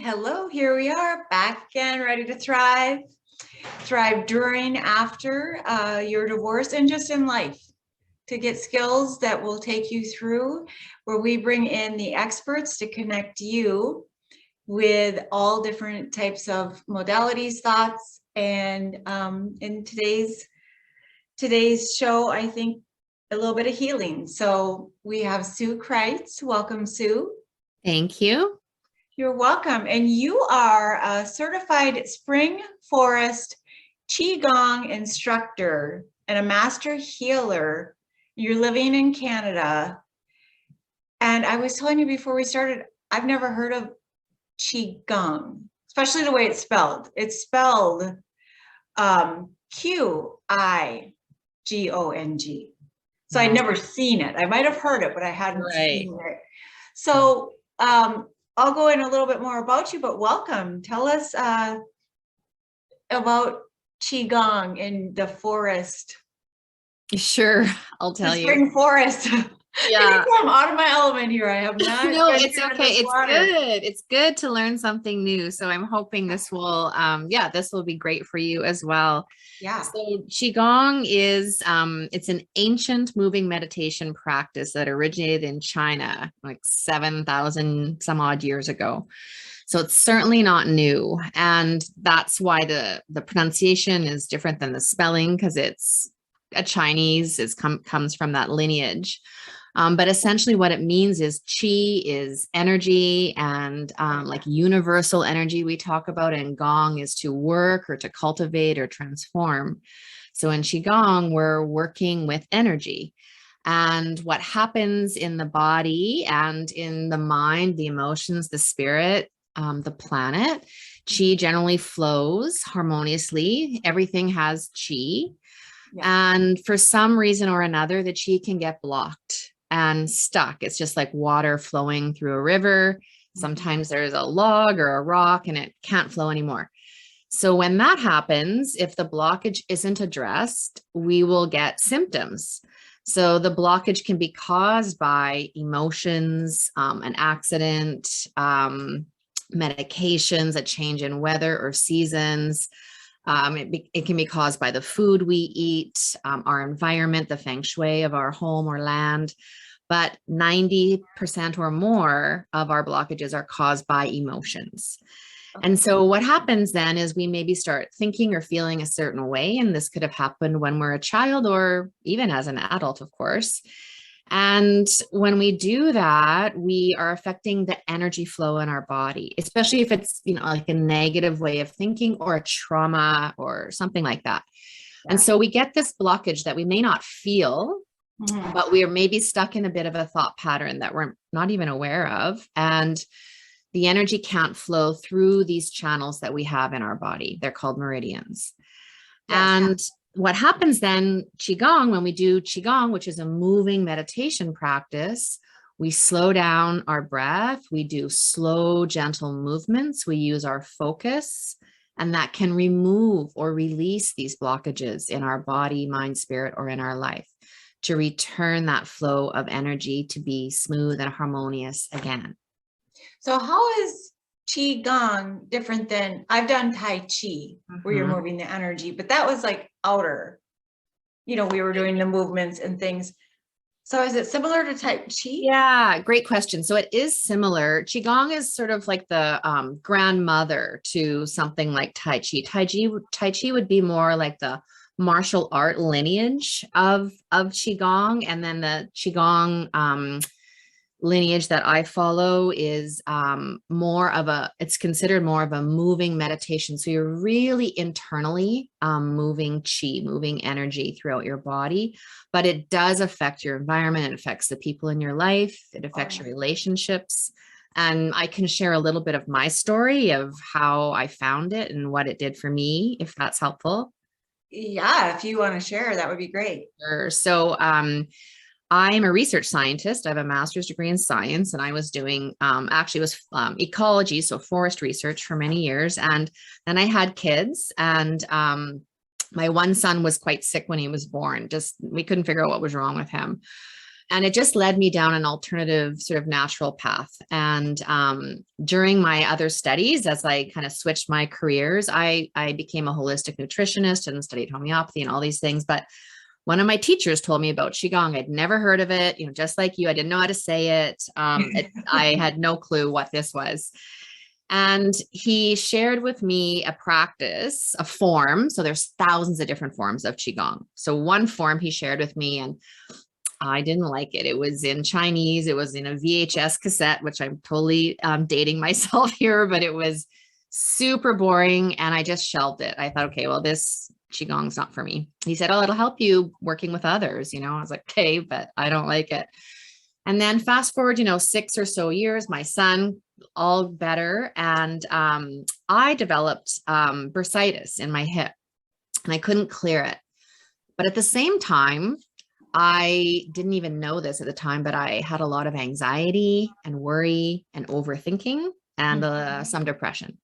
Hello, here we are back again, ready to thrive. Thrive during, after your divorce, and just in life, to get skills that will take you through, where we bring in the experts to connect you with all different types of modalities, thoughts, and in today's show, I think a little bit of healing. So we have Sue Kreitz. Welcome, Sue. Thank you. You're welcome. And you are a certified spring forest Qigong instructor and a master healer. You're living in Canada. And I was telling you before we started, I've never heard of Qigong, especially the way it's spelled. It's spelled Qigong. So I'd never seen it. I might have heard it, but I hadn't seen it. So I'll go in a little bit more about you, but welcome. Tell us about Qigong in the forest. Sure, I'll tell you. Spring forest. Yeah. I'm out of my element here. I have not. No, it's okay. It's good. It's good to learn something new. So I'm hoping this will, this will be great for you as well. Yeah. So Qigong is, it's an ancient moving meditation practice that originated in China, like 7,000 some odd years ago. So it's certainly not new. And that's why the pronunciation is different than the spelling, because it's a Chinese, comes from that lineage. But essentially what it means is qi is energy, and like universal energy we talk about, and gong is to work or to cultivate or transform. So in Qigong, we're working with energy. And what happens in the body and in the mind, the emotions, the spirit, the planet, qi generally flows harmoniously. Everything has qi. Yeah. And for some reason or another, the qi can get blocked and stuck. It's just like water flowing through a river. Sometimes there's a log or a rock and it can't flow anymore. So when that happens, if the blockage isn't addressed, we will get symptoms. So the blockage can be caused by emotions, an accident, medications, a change in weather or seasons. It can be caused by the food we eat, our environment, the feng shui of our home or land. But 90% or more of our blockages are caused by emotions. And so what happens then is we maybe start thinking or feeling a certain way. And this could have happened when we're a child or even as an adult, of course. And when we do that, we are affecting the energy flow in our body, especially if it's, like a negative way of thinking or a trauma or something like that. Yeah. And so we get this blockage that we may not feel, but we are maybe stuck in a bit of a thought pattern that we're not even aware of. And the energy can't flow through these channels that we have in our body. They're called meridians. Yes. And what happens then, Qigong, when we do Qigong, which is a moving meditation practice, we slow down our breath. We do slow, gentle movements. We use our focus, and that can remove or release these blockages in our body, mind, spirit, or in our life to return that flow of energy to be smooth and harmonious again. So how is Qigong different than, I've done Tai Chi, where you're moving the energy, but that was like outer, we were doing the movements and things. So is it similar to Tai Chi? Yeah, great question. So it is similar. Qigong is sort of like the grandmother to something like Tai Chi. Tai Chi would be more like the martial art lineage of Qigong. And then the Qigong lineage that I follow is it's considered more of a moving meditation. So you're really internally moving qi, moving energy throughout your body, but it does affect your environment. It affects the people in your life. It affects your relationships. And I can share a little bit of my story of how I found it and what it did for me, if that's helpful. Yeah, if you want to share, that would be great. Sure. So I'm a research scientist. I have a master's degree in science, and I was doing ecology, so forest research for many years. And then I had kids, and my one son was quite sick when he was born. We couldn't figure out what was wrong with him. And it just led me down an alternative sort of natural path. And during my other studies, as I kind of switched my careers, I became a holistic nutritionist and studied homeopathy and all these things. But one of my teachers told me about Qigong. I'd never heard of it, just like you, I didn't know how to say it. I had no clue what this was. And he shared with me a practice, a form. So there's thousands of different forms of Qigong. So one form he shared with me, and I didn't like it. It was in Chinese. It was in a VHS cassette, which I'm totally dating myself here, but it was super boring. And I just shelved it. I thought, okay, well, this Qigong's not for me. He said, oh, it'll help you working with others. I was like, okay, but I don't like it. And then fast forward, 6 or so years, my son, all better. And I developed bursitis in my hip and I couldn't clear it. But at the same time, I didn't even know this at the time, but I had a lot of anxiety and worry and overthinking and some depression.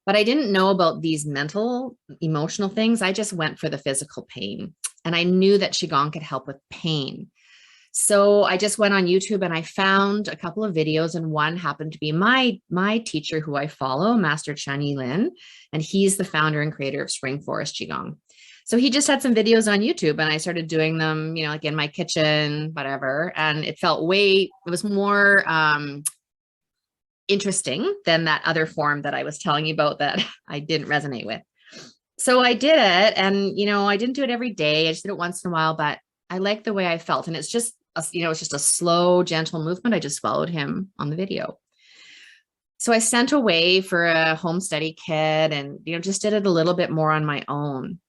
But I didn't know about these mental, emotional things. I just went for the physical pain. And I knew that Qigong could help with pain. So I just went on YouTube and I found a couple of videos, and one happened to be my teacher who I follow, Master Chen Yilin, and he's the founder and creator of Spring Forest Qigong. So he just had some videos on YouTube and I started doing them, like in my kitchen, whatever. And it was more interesting than that other form that I was telling you about that I didn't resonate with. So I did it, and, I didn't do it every day. I just did it once in a while, but I liked the way I felt. And it's just, it's just a slow, gentle movement. I just followed him on the video. So I sent away for a home study kit and, just did it a little bit more on my own.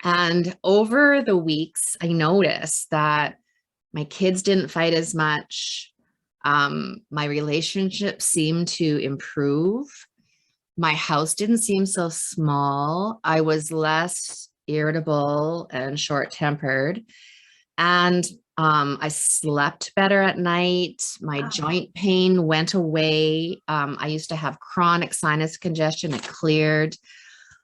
And over the weeks, I noticed that my kids didn't fight as much. My relationship seemed to improve. My house didn't seem so small. I was less irritable and short-tempered. And I slept better at night. My joint pain went away. I used to have chronic sinus congestion. It cleared.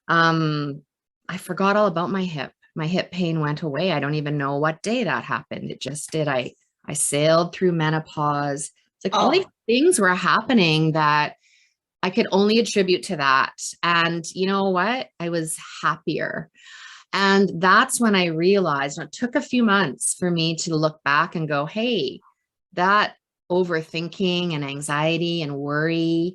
I forgot all about my hip. My hip pain went away. I don't even know what day that happened. It just did. I sailed through menopause. It's like all these things were happening that I could only attribute to that. And you know what? I was happier. And that's when I realized, it took a few months for me to look back and go, hey, that overthinking and anxiety and worry,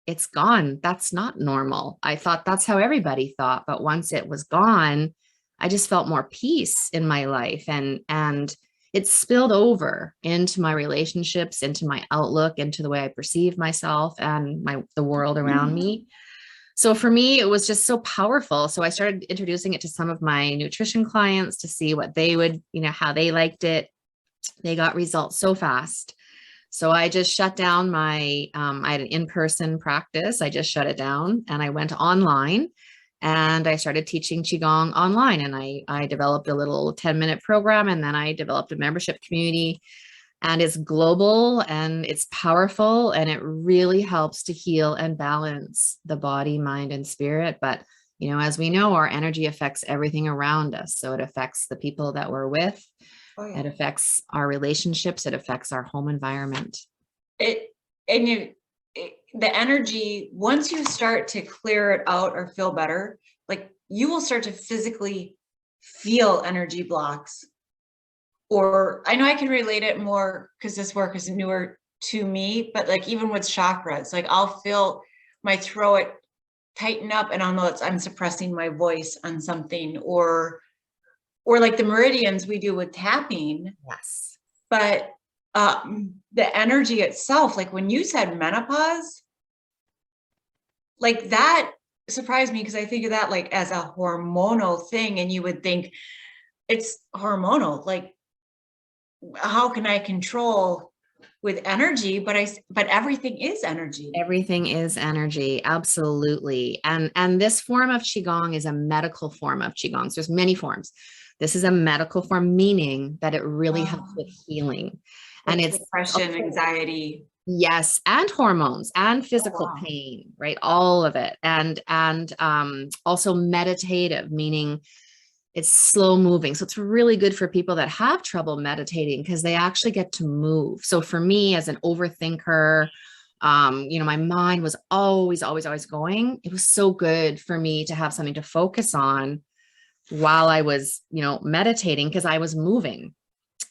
it's gone. That's not normal. I thought that's how everybody thought. But once it was gone, I just felt more peace in my life. And it spilled over into my relationships, into my outlook, into the way I perceive myself and the world around me. So for me, it was just so powerful. So I started introducing it to some of my nutrition clients to see what they would, how they liked it. They got results so fast. So I just shut down I had an in-person practice. I just shut it down and I went online and I started teaching Qigong online, and I developed a little 10-minute program, and then I developed a membership community, and it's global and it's powerful, and it really helps to heal and balance the body, mind, and spirit. But, as we know, our energy affects everything around us. So it affects the people that we're with. Oh, yeah. It affects our relationships. It affects our home environment. The energy, once you start to clear it out or feel better, like you will start to physically feel energy blocks. Or I know I can relate it more because this work is newer to me, but like even with chakras, like I'll feel my throat tighten up and I'll know I'm suppressing my voice on something, or like the meridians we do with tapping. Yes. But the energy itself, like when you said menopause, like that surprised me because I think of that like as a hormonal thing, and you would think it's hormonal. Like, how can I control with energy? But everything is energy. Everything is energy. Absolutely. And this form of Qigong is a medical form of Qigong. So there's many forms. This is a medical form, meaning that it really helps with healing. And it's depression, anxiety. Yes. And hormones and physical pain, right? All of it. And also meditative, meaning It's slow moving. So it's really good for people that have trouble meditating because they actually get to move. So for me as an overthinker, my mind was always going. It was so good for me to have something to focus on while I was, meditating because I was moving.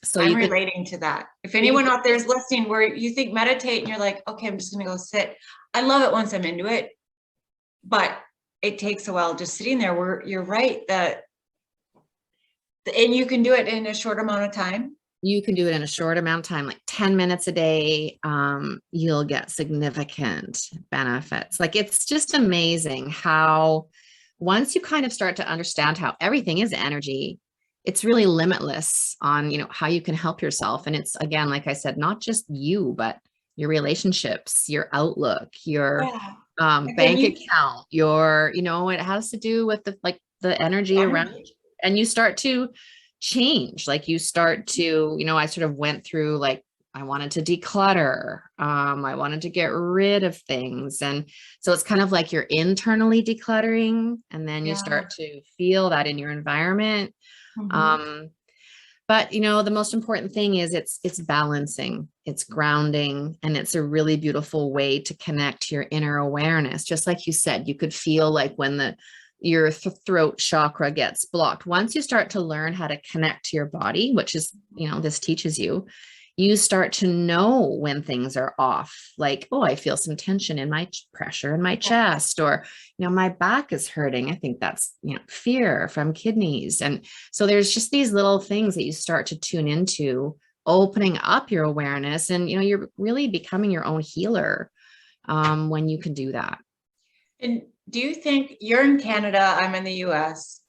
So I'm you could, relating to that. If anyone out there is listening where you think meditate and you're like, okay, I'm just going to go sit. I love it once I'm into it, but it takes a while just sitting there where you're right that, and you can do it in a short amount of time. you can do it in a short amount of time, like 10 minutes a day. You'll get significant benefits. Like, it's just amazing how once you kind of start to understand how everything is energy, it's really limitless on, how you can help yourself. And it's, again, like I said, not just you, but your relationships, your outlook, your bank account, it has to do with the energy around you. And you start to change, like you start to, I sort of went through, like, I wanted to declutter. I wanted to get rid of things. And so it's kind of like you're internally decluttering, and then you start to feel that in your environment. But the most important thing is it's balancing, it's grounding, and it's a really beautiful way to connect to your inner awareness. Just like you said, you could feel like when your throat chakra gets blocked. Once you start to learn how to connect to your body, which is, this teaches you, you start to know when things are off. Like, oh, I feel some tension in my pressure in my chest, or, my back is hurting. I think that's, fear from kidneys. And so there's just these little things that you start to tune into, opening up your awareness, and, you're really becoming your own healer when you can do that. And do you think, you're in Canada, I'm in the US,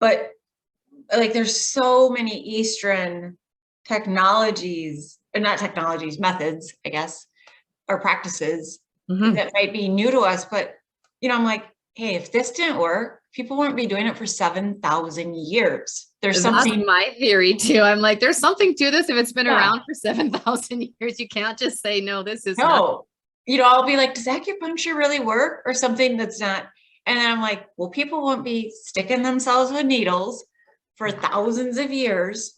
but like there's so many Eastern technologies, or not technologies, methods, I guess, or practices that might be new to us, but I'm like, hey, if this didn't work, people wouldn't be doing it for 7,000 years. There's something. That's my theory too. I'm like, there's something to this. If it's been around for 7,000 years, you can't just say, no, this is no. I'll be like, does acupuncture really work, or something that's not? And then I'm like, well, people won't be sticking themselves with needles for thousands of years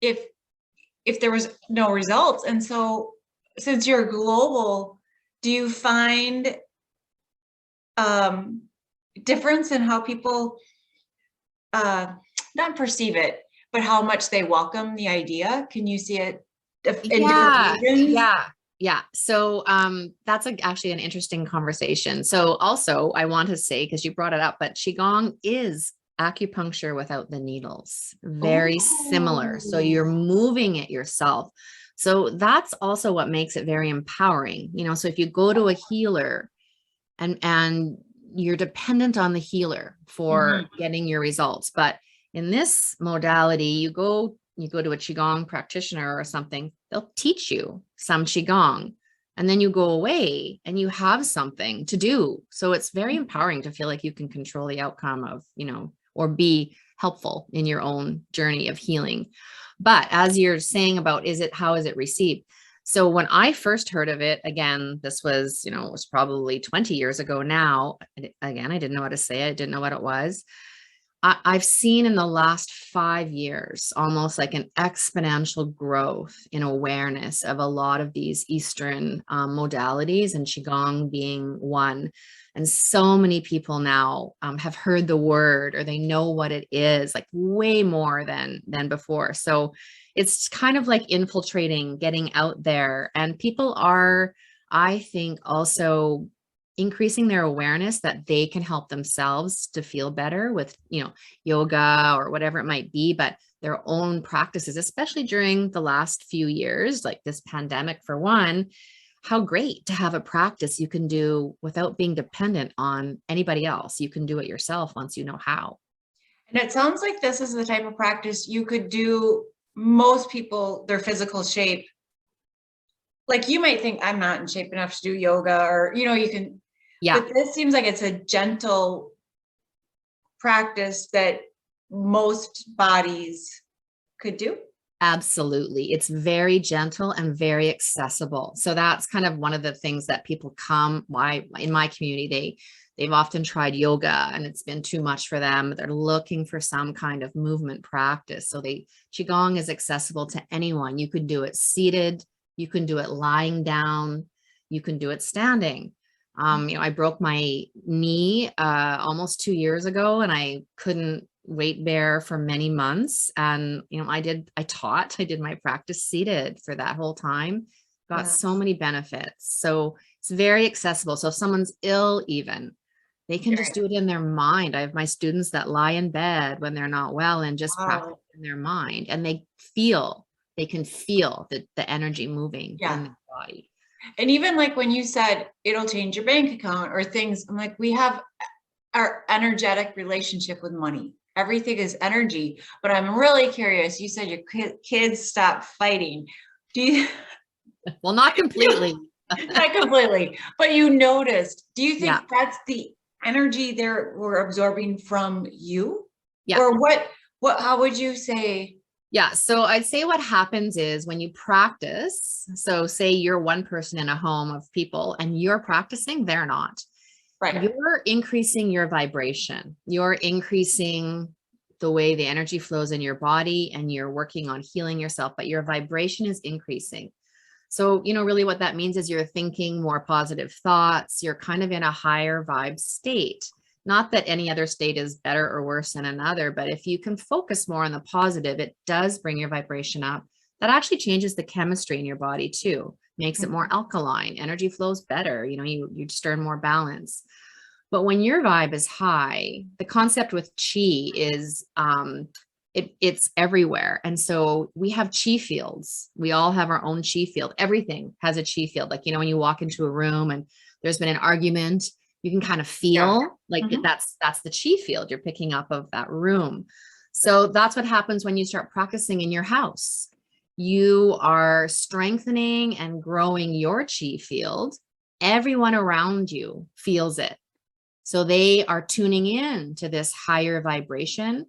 if there was no results. And so, since you're global, do you find difference in how people not perceive it, but how much they welcome the idea? Can you see it in different regions? Yeah. So that's actually an interesting conversation. So also I want to say, because you brought it up, but Qigong is acupuncture without the needles. Very similar. So you're moving it yourself. So that's also what makes it very empowering. So if you go to a healer and you're dependent on the healer for getting your results, but in this modality, you go to a Qigong practitioner or something, they'll teach you some Qigong, and then you go away and you have something to do. So it's very empowering to feel like you can control the outcome of, or be helpful in your own journey of healing. But as you're saying about, how is it received? So when I first heard of it, again, this was, it was probably 20 years ago now. Again, I didn't know how to say it. I didn't know what it was. I've seen in the last 5 years almost like an exponential growth in awareness of a lot of these Eastern modalities, and Qigong being one. And so many people now have heard the word, or they know what it is, like way more than before. So it's kind of like infiltrating, getting out there, and people are, I think, also increasing their awareness that they can help themselves to feel better with, yoga or whatever it might be, but their own practices, especially during the last few years, like this pandemic for one. How great to have a practice you can do without being dependent on anybody else. You can do it yourself once you know how. And it sounds like this is the type of practice you could do. Most people, their physical shape, like you might think, I'm not in shape enough to do yoga, or, you can. Yeah. But this seems like it's a gentle practice that most bodies could do. Absolutely. It's very gentle and very accessible. So that's kind of one of the things that people come, why in my community, they've often tried yoga and it's been too much for them. They're looking for some kind of movement practice. So Qigong is accessible to anyone. You could do it seated, you can do it lying down, you can do it standing. I broke my knee almost 2 years ago, and I couldn't weight bear for many months. And, I did my practice seated for that whole time, got Yeah. so many benefits. So it's very accessible. So if someone's ill, even they can just Right. do it in their mind. I have my students that lie in bed when they're not well and just practice Wow. in their mind, and they can feel the energy moving in Yeah. their body. And even like when you said it'll change your bank account or things, I'm like, we have our energetic relationship with money. Everything is energy. But I'm really curious. You said your kids stopped fighting. Do you? Well, not completely. Not completely, but you noticed. Do you think Yeah. that's the energy we're absorbing from you? Yeah. Or what, how would you say? Yeah. So I'd say what happens is when you practice, so say you're one person in a home of people and you're practicing, they're not. Right. You're increasing your vibration. You're increasing the way the energy flows in your body, and you're working on healing yourself, but your vibration is increasing. So, really what that means is you're thinking more positive thoughts. You're kind of in a higher vibe state. Not that any other state is better or worse than another, but if you can focus more on the positive, it does bring your vibration up. That actually changes the chemistry in your body too, makes it more alkaline. Energy flows better. You just earn more balance. But when your vibe is high, the concept with chi is it's everywhere. And so we have chi fields. We all have our own chi field. Everything has a chi field. Like, when you walk into a room and there's been an argument, you can kind of feel like that's the chi field you're picking up of that room. So that's what happens when you start practicing in your house. You are strengthening and growing your chi field. Everyone around you feels it. So they are tuning in to this higher vibration.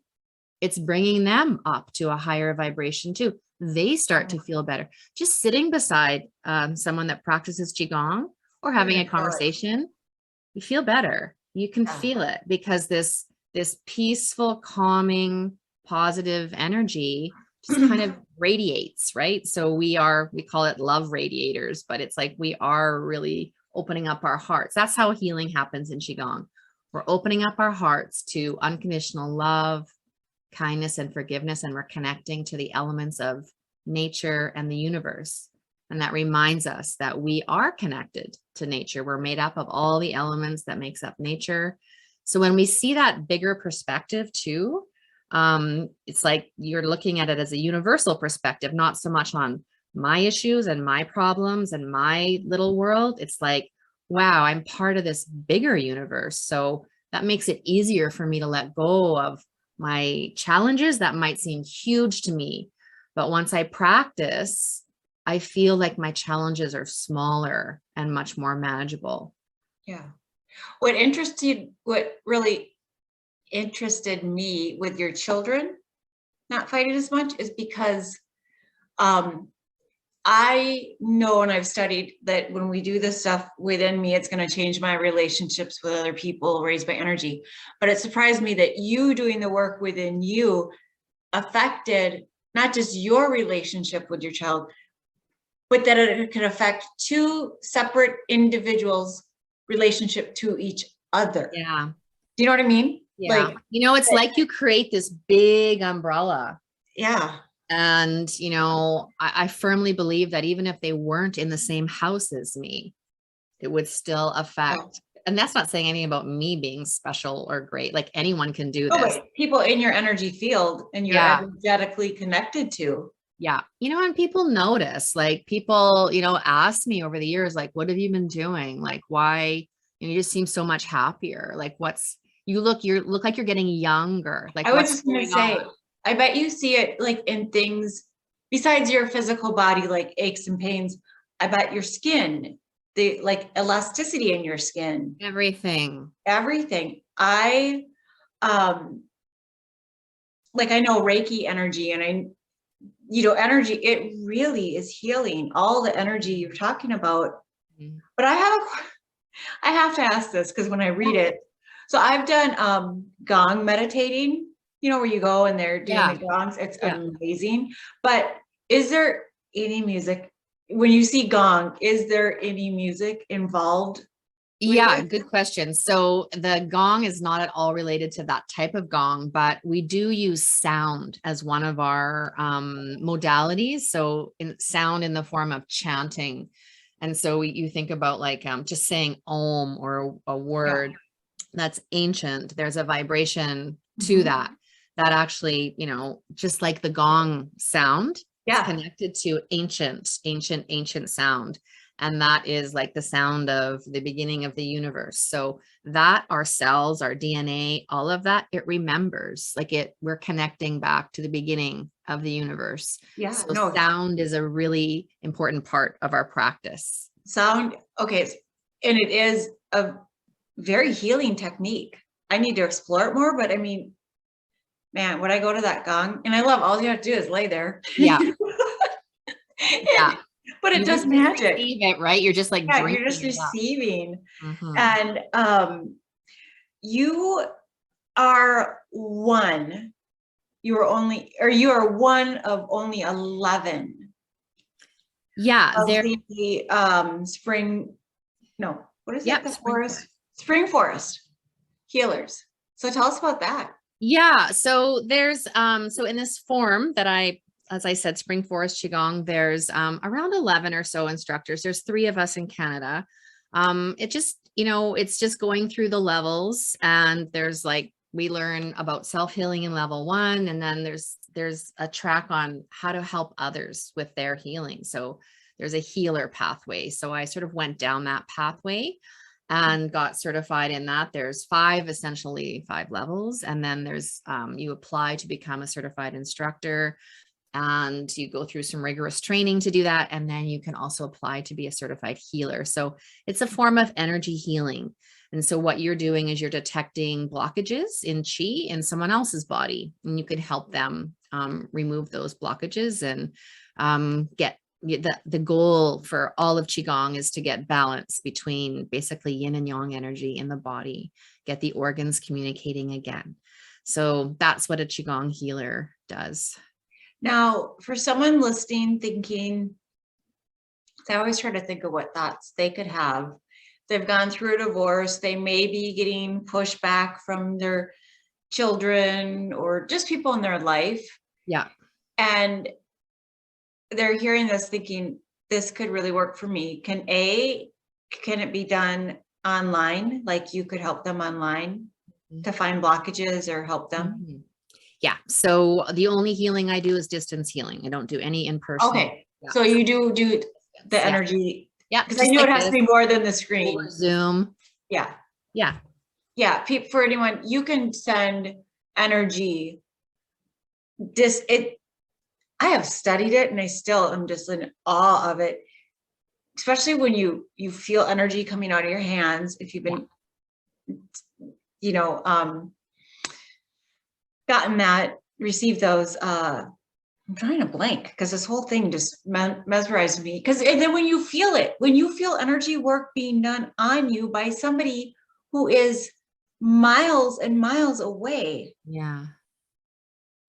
It's bringing them up to a higher vibration too. They start to feel better. Just sitting beside someone that practices Qigong or having a conversation, you feel better. You can feel it because this peaceful, calming, positive energy just kind of radiates, right? So we call it love radiators, but it's like we are really opening up our hearts. That's how healing happens in Qigong. We're opening up our hearts to unconditional love, kindness, and forgiveness, and we're connecting to the elements of nature and the universe. And that reminds us that we are connected to nature. We're made up of all the elements that makes up nature. So when we see that bigger perspective too, it's like you're looking at it as a universal perspective, not so much on my issues and my problems and my little world. It's like, wow, I'm part of this bigger universe. So that makes it easier for me to let go of my challenges that might seem huge to me. But once I practice, I feel like my challenges are smaller and much more manageable. Yeah. What really interested me with your children not fighting as much is because I know, and I've studied that when we do this stuff within me, it's going to change my relationships with other people, raise my energy. But it surprised me that you doing the work within you affected not just your relationship with your child, but that it could affect two separate individuals' relationship to each other. Yeah. Do you know what I mean? Yeah. It's like you create this big umbrella. Yeah. And, I firmly believe that even if they weren't in the same house as me, it would still affect. And that's not saying anything about me being special or great. Like anyone can do this. But people in your energy field and you're energetically connected to. Yeah. And people notice, like people, ask me over the years, like, what have you been doing? Like, why, you just seem so much happier. Like you look like you're getting younger. Like I was just going to say, I bet you see it like in things besides your physical body, like aches and pains. I bet your skin, the like elasticity in your skin, everything. I know Reiki energy, and energy, it really is healing, all the energy you're talking about. Mhm. But I have to ask this, because when I read it, so I've done gong meditating, where you go and they're doing Yeah. the gongs. It's Yeah. amazing. But is there any music when you see gong? Is there any music involved with Yeah, it? good question. So the gong is not at all related to that type of gong, but we do use sound as one of our modalities. So sound in the form of chanting. And so you think about like just saying om or a Yeah. word that's ancient. There's a vibration to Mhm. that actually, just like the gong sound, it's Yeah. connected to ancient sound. And that is like the sound of the beginning of the universe. So that our cells, our DNA, all of that, it remembers, like we're connecting back to the beginning of the universe. Yeah. So No, sound is a really important part of our practice. sound. Okay. And it is a very healing technique. I need to explore it more, but I mean, man, when I go to that gong, and I love, all you have to do is lay there. Yeah. Yeah. But it You does just magic. receive it, right? You're just like Yeah, you're just drinking it up. receiving. Mhm. And you are one. You are one of only 11 Yeah, of there. the spring, no, what is it? Yep, The spring forest, forest. spring forest healers. So tell us about that. Yeah, so there's so in this form that as I said, Spring Forest Qigong, there's around 11 or so instructors. There's 3 of us in Canada. It just, it's just going through the levels, and there's like we learn about self-healing in level 1, and then there's a track on how to help others with their healing. So there's a healer pathway. So I sort of went down that pathway and got certified in that. There's 5 levels. And then there's, you apply to become a certified instructor, and you go through some rigorous training to do that. And then you can also apply to be a certified healer. So it's a form of energy healing. And so what you're doing is you're detecting blockages in chi in someone else's body, and you can help them remove those blockages and get the goal for all of Qigong is to get balance between basically yin and yang energy in the body, get the organs communicating again. So that's what a Qigong healer does. Now, for someone listening, thinking, I always try to think of what thoughts they could have. They've gone through a divorce. They may be getting pushback from their children or just people in their life. Yeah. And they're hearing this thinking, this could really work for me. Can it be done online? Like you could help them online to find blockages or help them? Mhm. Yeah. So the only healing I do is distance healing. I don't do any in person. Okay. Yeah. So you do the Yeah. energy, Yeah. because I Just know like it has to this be more than the over screen. Zoom. Yeah. Yeah. Yeah. For anyone, you can send energy. I have studied it and I still am just in awe of it, especially when you feel energy coming out of your hands. If you've been, received those, I'm trying to blank because this whole thing just mesmerized me. And then when you feel energy work being done on you by somebody who is miles and miles away. Yeah.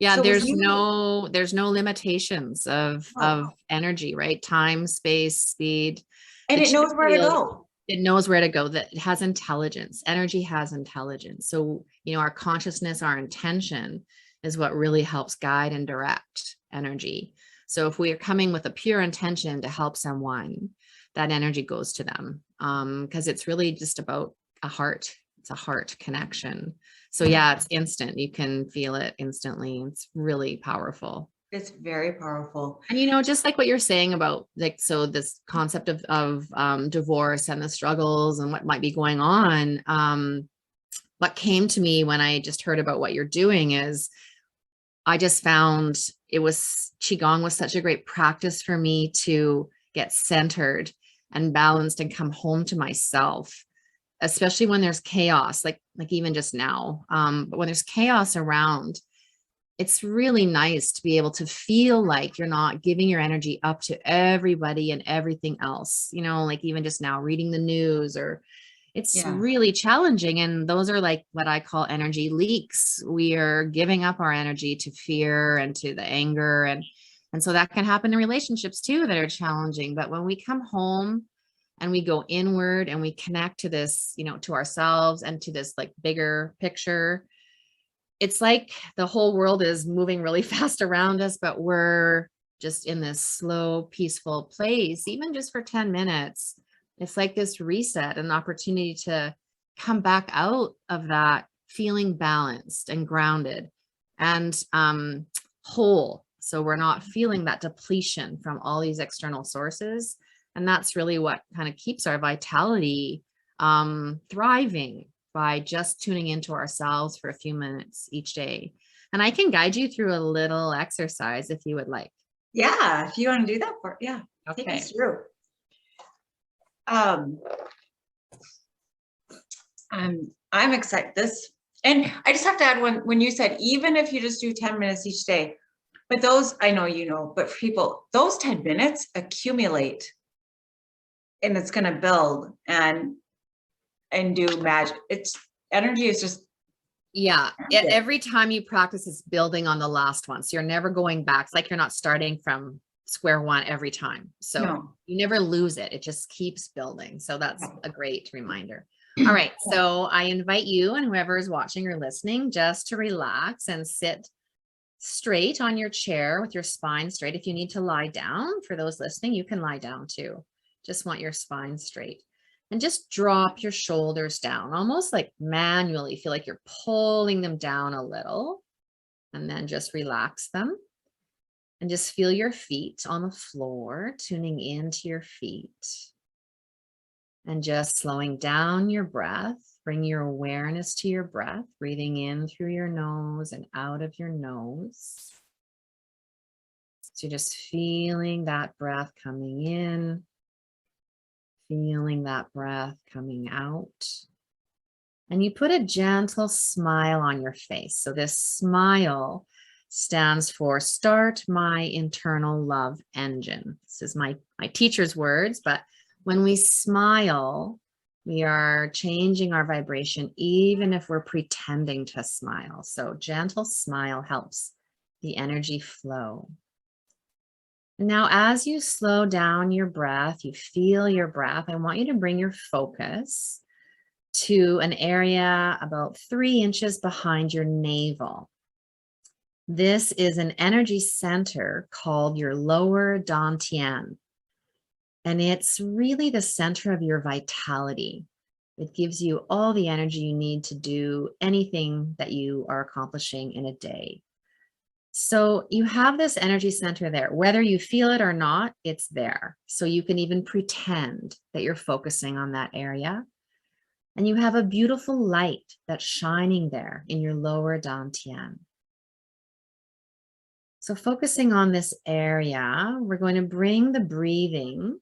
Yeah, So with there's you, no limitations of energy, right? Time, space, speed. and The it chi knows where to field, go. it knows where to go. That it has intelligence. Energy has intelligence. So, our consciousness, our intention is what really helps guide and direct energy. So if we are coming with a pure intention to help someone, that energy goes to them. Because it's really just about it's a heart connection. So yeah, it's instant. You can feel it instantly. It's really powerful. It's very powerful. And just like what you're saying about like, so this concept of divorce and the struggles and what might be going on. What came to me when I just heard about what you're doing is I just found Qigong was such a great practice for me to get centered and balanced and come home to myself, especially when there's chaos, like even just now. But when there's chaos around, it's really nice to be able to feel like you're not giving your energy up to everybody and everything else, you know, like even just now reading the news, or it's Yeah. really challenging. And those are like what I call energy leaks. We are giving up our energy to fear and to the anger. And so that can happen in relationships too that are challenging. But when we come home and we go inward and we connect to this, you know, to ourselves and to this like bigger picture, it's like the whole world is moving really fast around us, but we're just in this slow, peaceful place, even just for 10 minutes. It's like this reset, an opportunity to come back out of that feeling balanced and grounded and whole. So we're not feeling that depletion from all these external sources. And that's really what kind of keeps our vitality thriving, by just tuning into ourselves for a few minutes each day. And I can guide you through a little exercise if you would like. Yeah, if you want to do that for, yeah, take Okay. us through. I'm excited. And I just have to add one, when you said, even if you just do 10 minutes each day, but those, I know, you know, but for people, those 10 minutes accumulate and it's going to build and do magic. Energy is just. Yeah. Every time you practice, it's building on the last one. So you're never going back. It's like you're not starting from square one every time. So No. you never lose it. It just keeps building. So that's a great reminder. All right. So I invite you and whoever is watching or listening just to relax and sit straight on your chair with your spine straight. If you need to lie down, for those listening, you can lie down too. Just want your spine straight. And just drop your shoulders down, almost like manually. Feel like you're pulling them down a little, and then just relax them. And just feel your feet on the floor, tuning into your feet. And just slowing down your breath. Bring your awareness to your breath, breathing in through your nose and out of your nose. So just feeling that breath coming in, feeling that breath coming out. And you put a gentle smile on your face. So this smile stands for start my internal love engine. This is my teacher's words, but when we smile, we are changing our vibration, even if we're pretending to smile. So gentle smile helps the energy flow. Now, as you slow down your breath, you feel your breath, I want you to bring your focus to an area about 3 inches behind your navel. This is an energy center called your lower dantian. And it's really the center of your vitality. It gives you all the energy you need to do anything that you are accomplishing in a day. So you have this energy center there, whether you feel it or not, it's there. So you can even pretend that you're focusing on that area. And you have a beautiful light that's shining there in your lower dantian. So focusing on this area, we're going to bring the breathing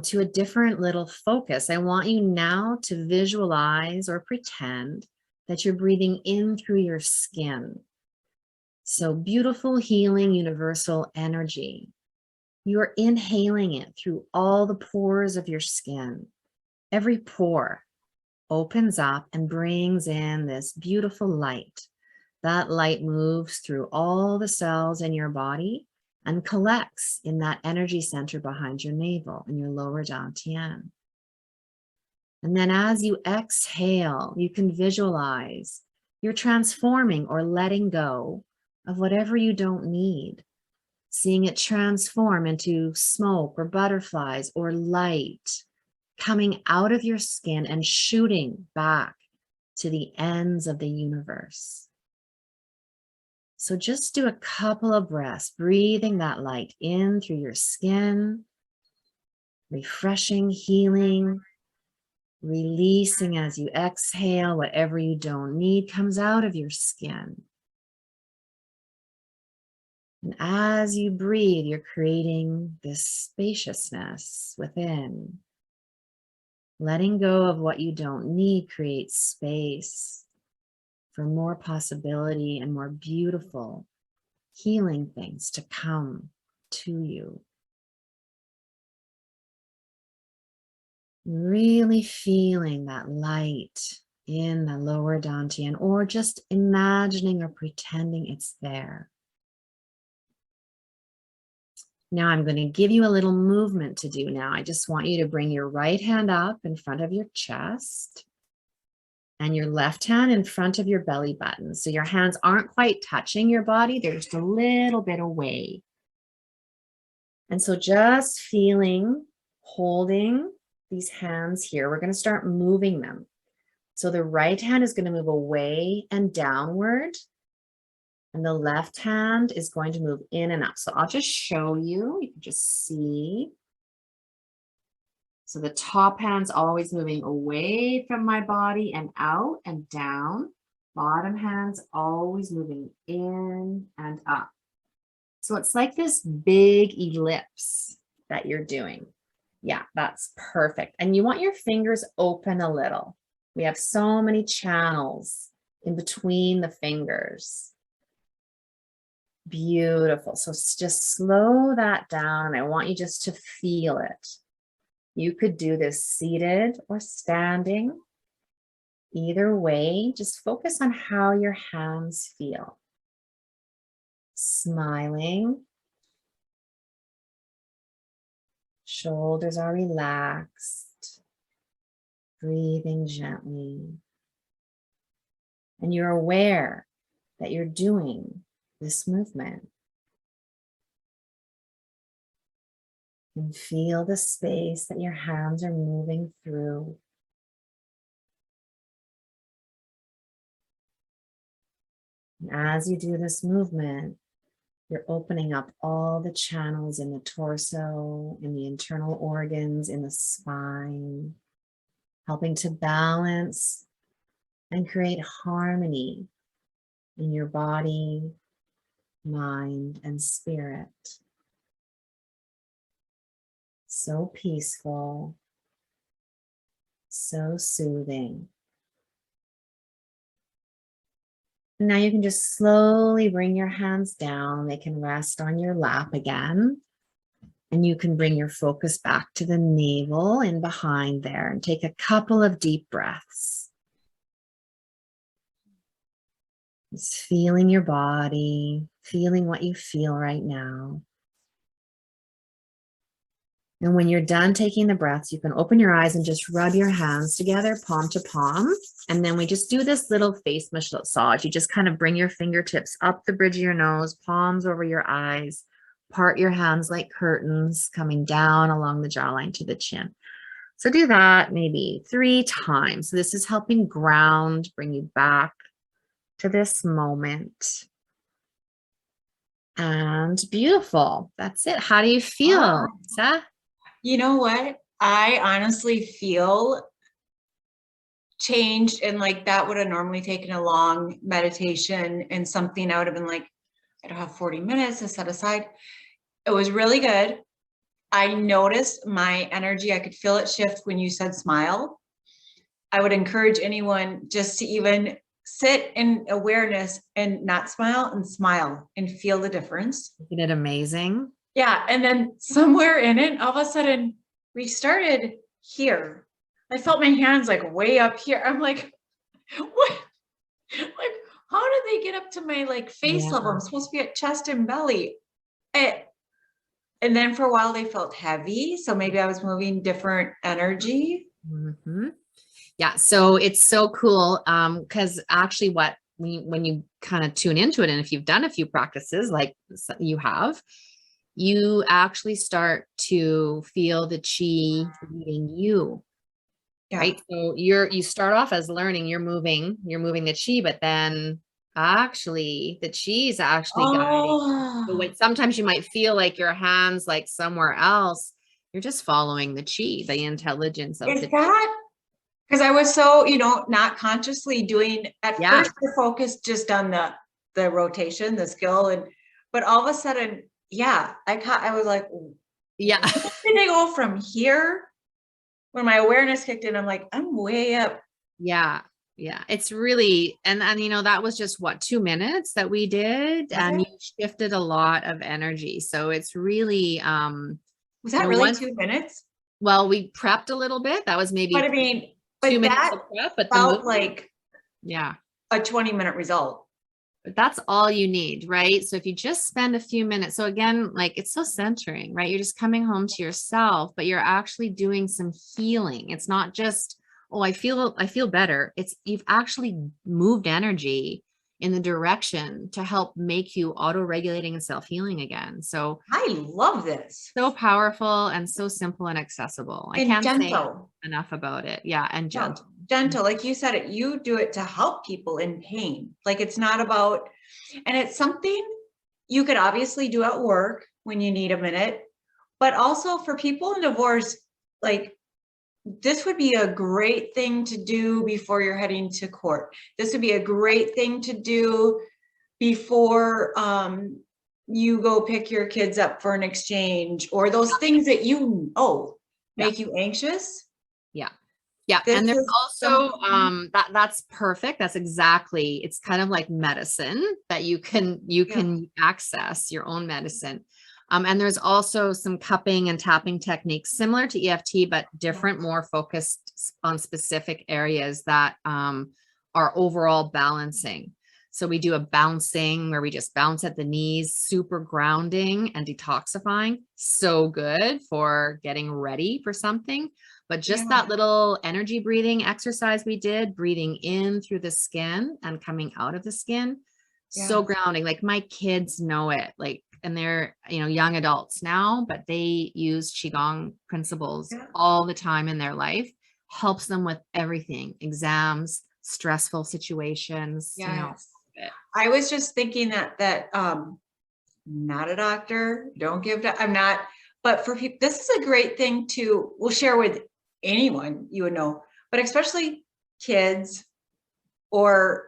to a different little focus. I want you now to visualize or pretend that you're breathing in through your skin. So beautiful, healing, universal energy. You're inhaling it through all the pores of your skin. Every pore opens up and brings in this beautiful light. That light moves through all the cells in your body and collects in that energy center behind your navel in your lower dantian. And then as you exhale, you can visualize you're transforming or letting go of whatever you don't need, seeing it transform into smoke or butterflies or light coming out of your skin and shooting back to the ends of the universe. So just do a couple of breaths, breathing that light in through your skin, refreshing, healing, releasing as you exhale, whatever you don't need comes out of your skin. And as you breathe, you're creating this spaciousness within. Letting go of what you don't need creates space. for more possibility and more beautiful healing things to come to you. Really feeling that light in the lower dantian, or just imagining or pretending it's there. Now I'm going to give you a little movement to do now. I just want you to bring your right hand up in front of your chest and your left hand in front of your belly button. So your hands aren't quite touching your body. They're just a little bit away. And so just feeling, holding these hands here, we're going to start moving them. So the right hand is going to move away and downward, and the left hand is going to move in and up. So I'll just show you. You can just see. So the top hand's always moving away from my body and out and down. Bottom hand's always moving in and up. So it's like this big ellipse that you're doing. Yeah, that's perfect. And you want your fingers open a little. We have so many channels in between the fingers. Beautiful. So just slow that down. I want you just to feel it. You could do this seated or standing. Either way, just focus on how your hands feel. Smiling. Shoulders are relaxed. Breathing gently. And you're aware that you're doing this movement. And feel the space that your hands are moving through. And as you do this movement, you're opening up all the channels in the torso, in the internal organs, in the spine, helping to balance and create harmony in your body, mind, and spirit. So peaceful, so soothing. Now you can just slowly bring your hands down. They can rest on your lap again. And you can bring your focus back to the navel and behind there and take a couple of deep breaths. Just feeling your body, feeling what you feel right now. And when you're done taking the breaths, you can open your eyes and just rub your hands together, palm to palm. And then we just do this little face massage. You just kind of bring your fingertips up the bridge of your nose, palms over your eyes, part your hands like curtains, coming down along the jawline to the chin. So do that maybe 3 times. This is helping ground, bring you back to this moment. And beautiful. That's it. How do you feel, Wow. Lisa? You know what? I honestly feel changed, and like that would have normally taken a long meditation and something I would have been like, I don't have 40 minutes to set aside. It was really good. I noticed my energy. I could feel it shift when you said smile. I would encourage anyone just to even sit in awareness and not smile and feel the difference. Isn't it amazing? Yeah. And then somewhere in it, all of a sudden we started here. I felt my hands like way up here. I'm like, what? Like, how did they get up to my like face level? I'm supposed to be at chest and belly. And then for a while they felt heavy. So maybe I was moving different energy. Mm-hmm. Yeah. So it's so cool. Because actually when you kind of tune into it, and if you've done a few practices like you have, you actually start to feel the chi leading you. Yeah. Right. So you start off as learning, you're moving the chi, but then actually the chi is actually guiding. So sometimes you might feel like your hands like somewhere else. You're just following the chi, the intelligence of is the that because I was so, not consciously doing at first the focus just on the rotation, the skill, but all of a sudden, I was like, yeah. Did they go from here? When my awareness kicked in, I'm like, I'm way up. Yeah. Yeah, it's really, and that was just what, 2 minutes that we did, Was and it? you shifted a lot of energy. So it's really, Was that really once, 2 minutes? well, we prepped a little bit. That was But I maybe mean, 2 minutes that of prep, but the felt movement, like yeah, a 20-minute result. but that's all you need, right? So if you just spend a few minutes, so again, like it's so centering, right? You're just coming home to yourself, but you're actually doing some healing. It's not just, oh, I feel better. It's you've actually moved energy in the direction to help make you auto-regulating and self-healing again. So I love this. so powerful and so simple and accessible. I And can't say gentle. enough about it. Yeah, and No, gentle. gentle. Like you said, it, you do it to help people in pain. Like it's not about, and it's something you could obviously do at work when you need a minute, but also for people in divorce, like this would be a great thing to do before you're heading to court. This would be a great thing to do before you go pick your kids up for an exchange, or those things that Yeah. make you anxious. Yeah. Yeah. This And there's is also something, that's perfect. That's exactly, it's kind of like medicine that you can yeah, access your own medicine. And there's also some cupping and tapping techniques similar to EFT, but different, more focused on specific areas that are overall balancing. So we do a bouncing where we just bounce at the knees, super grounding and detoxifying. So good for getting ready for something. But just yeah, that little energy breathing exercise we did, breathing in through the skin and coming out of the skin, so yeah, grounding. Like my kids know it, like, and they're, young adults now, but they use Qigong principles yeah, all the time in their life, helps them with everything, exams, stressful situations, yes. it. I was just thinking that not a doctor, don't give, I'm not, but for people, this is a great thing to, we'll share with anyone you would know, but especially kids or,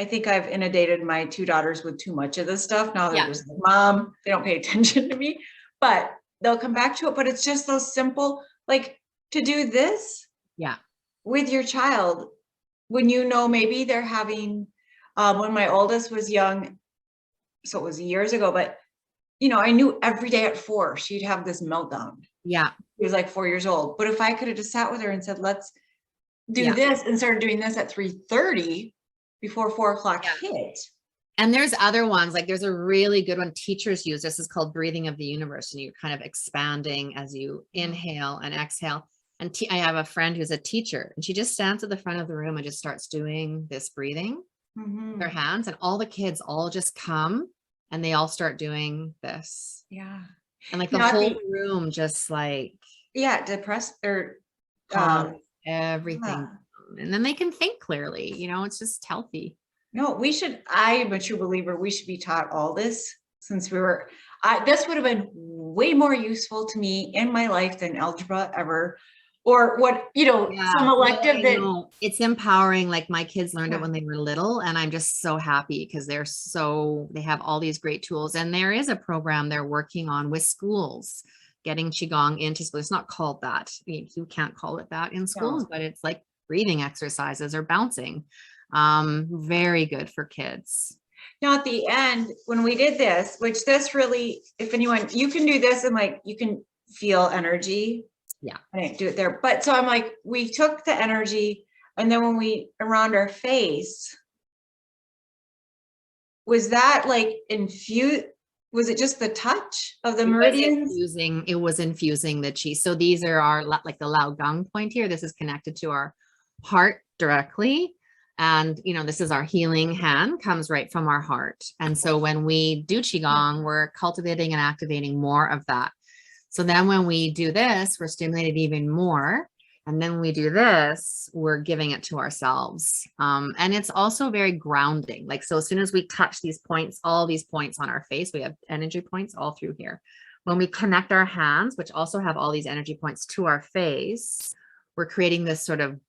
I think I've inundated my two daughters with too much of this stuff. Now they're Yeah. just like, Mom, they don't pay attention to me, but they'll come back to it. But it's just those simple, like to do this Yeah. with your child when you know maybe they're having, when my oldest was young, so it was years ago, but I knew every day at 4 she'd have this meltdown. Yeah. She was like 4 years old. But if I could have just sat with her and said, let's do Yeah. this, and started doing this at 3:30 before 4 o'clock Yeah. hit. And there's other ones, like there's a really good one teachers use. This is called breathing of the universe. And you're kind of expanding as you inhale and exhale. And I have a friend who's a teacher, and she just stands at the front of the room and just starts doing this breathing with her Mhm. hands, and all the kids all just come and they all start doing this. Yeah. And like the Not whole the, room just like yeah, depressed or, calms yeah. everything. And then they can think clearly, it's just healthy. No, I am a true believer, we should be taught all this since we were, this would have been way more useful to me in my life than algebra ever, or what, some Yeah, well, elective I that, know it's empowering. Like my kids learned it yeah, when they were little, and I'm just so happy because they have all these great tools. And there is a program they're working on with schools, getting Qigong into school. It's not called that. You can't call it that in schools, no. but it's like breathing exercises or bouncing. Very good for kids. Now at the end, when we did this, which this really, if anyone, you can do this and like, you can feel energy. Yeah. I didn't do it there, but so I'm like, we took the energy, and then when we around our face, was that like infused? Was it just the touch of the meridians? It was infusing the chi. So these are our, like the Lao Gang point here. This is connected to our heart directly. And, this is our healing hand, comes right from our heart. And so when we do Qigong, we're cultivating and activating more of that. So then when we do this, we're stimulated even more. And then when we do this, we're giving it to ourselves. And it's also very grounding. Like, so as soon as we touch these points, all these points on our face, we have energy points all through here. When we connect our hands, which also have all these energy points to our face, we're creating this sort of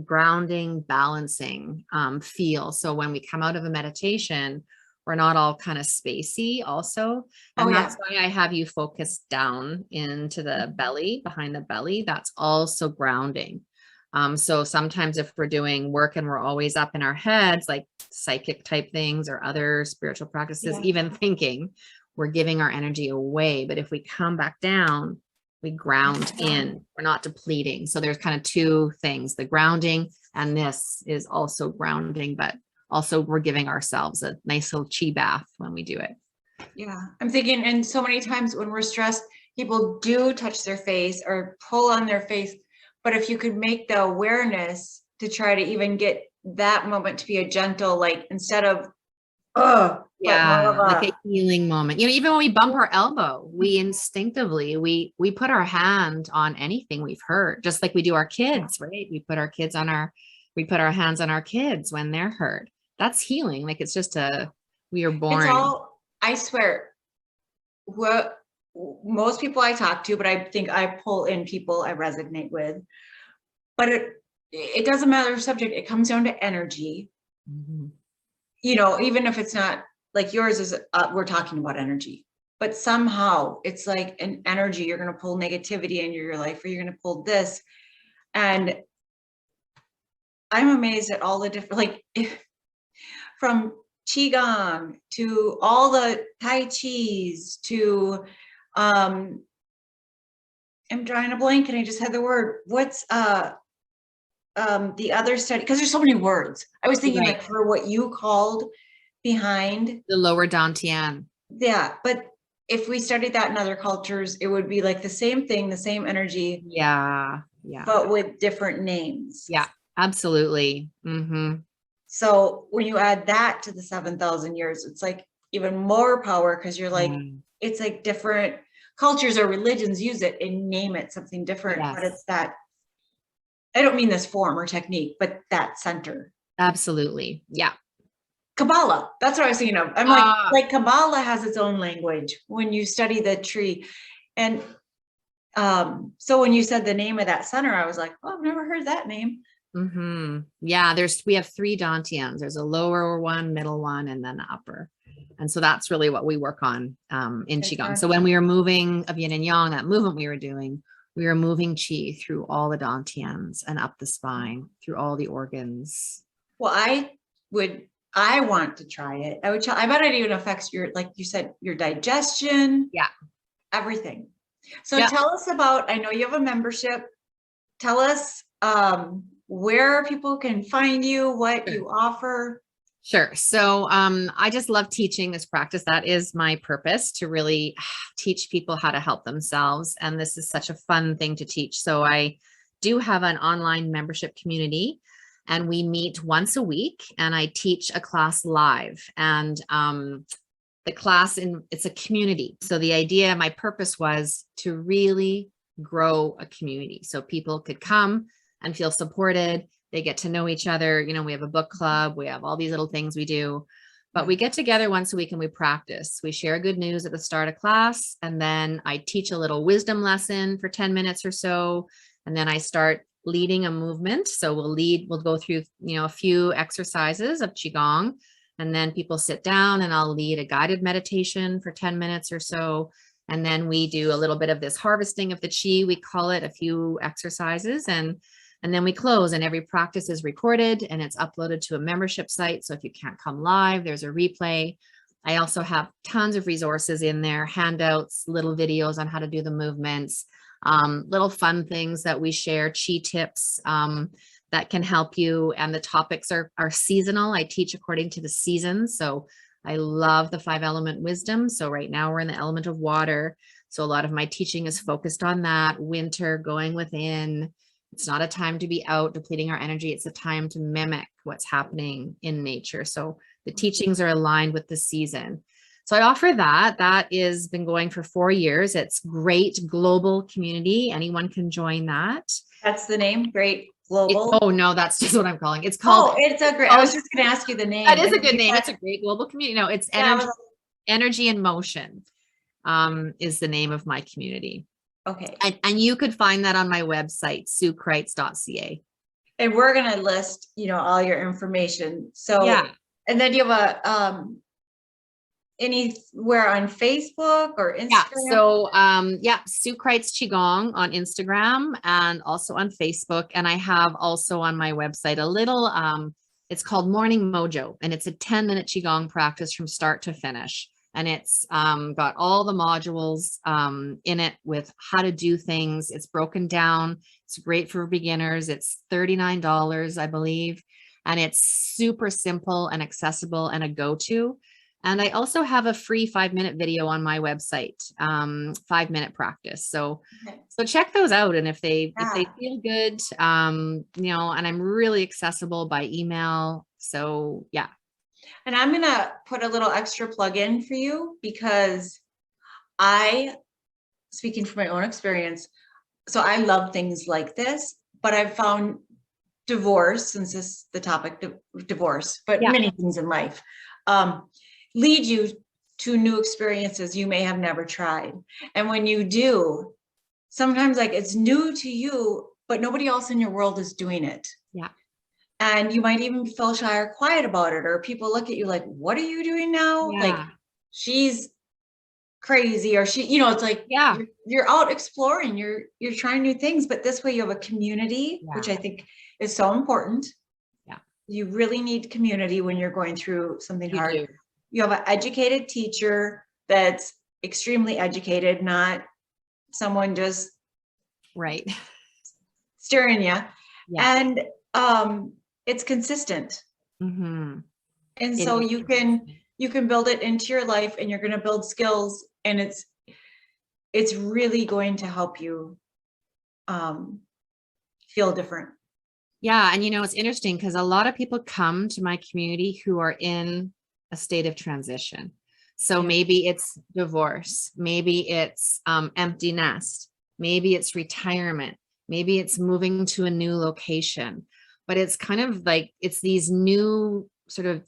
grounding, balancing feel. So when we come out of a meditation, we're not all kind of spacey also. Oh And yeah. that's why I have you focus down into the belly, behind the belly. That's also grounding. So sometimes if we're doing work and we're always up in our heads, like psychic type things or other spiritual practices, Yeah. even thinking, we're giving our energy away. But if we come back down, we ground in, we're not depleting. So there's kind of two things, the grounding, and this is also grounding, but also we're giving ourselves a nice little chi bath when we do it. Yeah. I'm thinking, and so many times when we're stressed, people do touch their face or pull on their face. But if you could make the awareness to try to even get that moment to be a gentle, like instead of, but more of Like a, a healing moment. Even when we bump our elbow, we instinctively, we put our hand on anything we've hurt, just like we do our kids, right? We put our hands on our kids when they're hurt. That's healing. Like it's just we are born. it's all, I swear, what most people I talk to, but I think I pull in people I resonate with, but it doesn't matter the subject. It comes down to energy. Mhm. Even if it's not like yours is, we're talking about energy, but somehow it's like an energy. You're going to pull negativity into your life, or you're going to pull this. And I'm amazed at all the different, like from Qigong to all the Tai Chis to, I'm drawing a blank and I just had the word. What's the other study? Because there's so many words. I was thinking Right. like for what you called behind. The lower dantian. Yeah, but if we studied that in other cultures, it would be like the same thing, the same energy, Yeah. but with different names. Yeah, absolutely. Mm-hmm. So when you add that to the 7,000 years, it's like even more power, because you're like, it's like different cultures or religions use it and name it something different, but Yes. it's that, I don't mean this form or technique, but that center. Absolutely. Yeah. Kabbalah, that's what I was thinking of. I'm like Kabbalah has its own language when you study the tree. And so when you said the name of that center, I was like, oh, I've never heard that name. Mm-hmm. Yeah, we have 3 dantians. There's a lower one, middle one, and then the upper. And so that's really what we work on in Qigong. So when we were moving of yin and yang, that movement we were doing, we were moving qi through all the dantians and up the spine, through all the organs. Well, I want to try it. I bet it even affects your, like you said, your digestion. Yeah. Everything. So tell us about, I know you have a membership. Tell us where people can find you, what you offer. Sure. So I just love teaching this practice. That is my purpose, to really teach people how to help themselves. And this is such a fun thing to teach. So I do have an online membership community, and we meet once a week, and I teach a class live. And the class, it's a community. So the idea, my purpose was to really grow a community so people could come and feel supported. They get to know each other. We have a book club. We have all these little things we do, but we get together once a week and we practice. We share good news at the start of class. And then I teach a little wisdom lesson for 10 minutes or so. And then I start leading a movement. So we'll go through, a few exercises of Qigong, and then people sit down and I'll lead a guided meditation for 10 minutes or so. And then we do a little bit of this harvesting of the Qi. We call it, a few exercises, and then we close, and every practice is recorded and it's uploaded to a membership site. So if you can't come live, there's a replay. I also have tons of resources in there, handouts, little videos on how to do the movements, little fun things that we share, Qi tips that can help you. And the topics are seasonal. I teach according to the seasons. So I love the 5-element wisdom. So right now we're in the element of water. So a lot of my teaching is focused on that. Winter, going within. It's not a time to be out depleting our energy. It's a time to mimic what's happening in nature. So the teachings are aligned with the season. So I offer that. That is been going for 4 years. It's great global community. Anyone can join that. That's the name, Great Global. Oh no, that's just what I'm calling. It's called. Oh, it's a great. I was just going to ask you the name. That is a good name. It's a great global community. No, it's energy in motion. Is the name of my community. Okay. And you could find that on my website, suekreitz.ca. And we're going to list, all your information. So, yeah. And then you have anywhere on Facebook or Instagram? Yeah. So, Sue Kreitz Qigong on Instagram and also on Facebook. And I have also on my website a little, it's called Morning Mojo, and it's a 10-minute Qigong practice from start to finish. And it's got all the modules in it with how to do things. It's broken down. It's great for beginners. It's $39, I believe. And it's super simple and accessible and a go-to. And I also have a free 5-minute video on my website, 5-minute practice. So check those out. And if they feel good, and I'm really accessible by email. So yeah. And I'm going to put a little extra plug in for you because speaking from my own experience, so I love things like this, but I've found divorce, since this is the topic, divorce, but many things in life, lead you to new experiences you may have never tried. And when you do, sometimes like it's new to you, but nobody else in your world is doing it. Yeah. And you might even feel shy or quiet about it, or people look at you like, what are you doing now? Yeah. Like she's crazy, or she, it's like, you're out exploring, you're trying new things, but this way you have a community, which I think is so important. Yeah. You really need community when you're going through something hard. Do. You have an educated teacher that's extremely educated, not someone just steering you. Yeah. And it's consistent. Mm-hmm. And so you can build it into your life, and you're going to build skills, and it's really going to help you feel different. Yeah. And it's interesting because a lot of people come to my community who are in a state of transition. So maybe it's divorce, maybe it's empty nest, maybe it's retirement, maybe it's moving to a new location, but it's kind of like, it's these new sort of,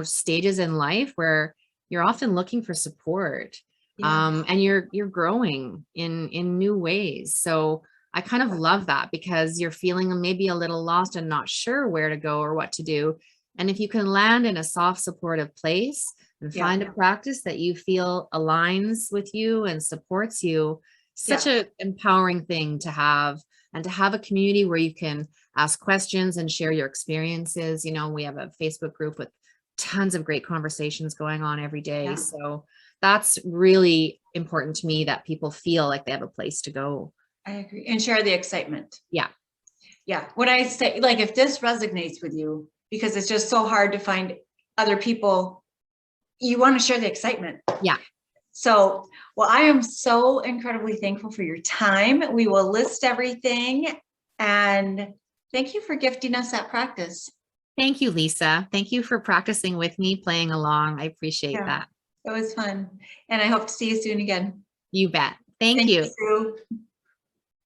stages in life where you're often looking for support, and you're growing in new ways. So I kind of love that, because you're feeling maybe a little lost and not sure where to go or what to do. And if you can land in a soft, supportive place and find a practice that you feel aligns with you and supports you, such an empowering thing to have, and to have a community where you can ask questions and share your experiences. We have a Facebook group with tons of great conversations going on every day. Yeah. So that's really important to me, that people feel like they have a place to go. I agree. And share the excitement. Yeah. Yeah. When I say, like, if this resonates with you, because it's just so hard to find other people, you want to share the excitement. Yeah. So, well, I am so incredibly thankful for your time. We will list everything, and thank you for gifting us that practice. Thank you, Lisa. Thank you for practicing with me, playing along. I appreciate that. It was fun. And I hope to see you soon again. You bet. Thank you.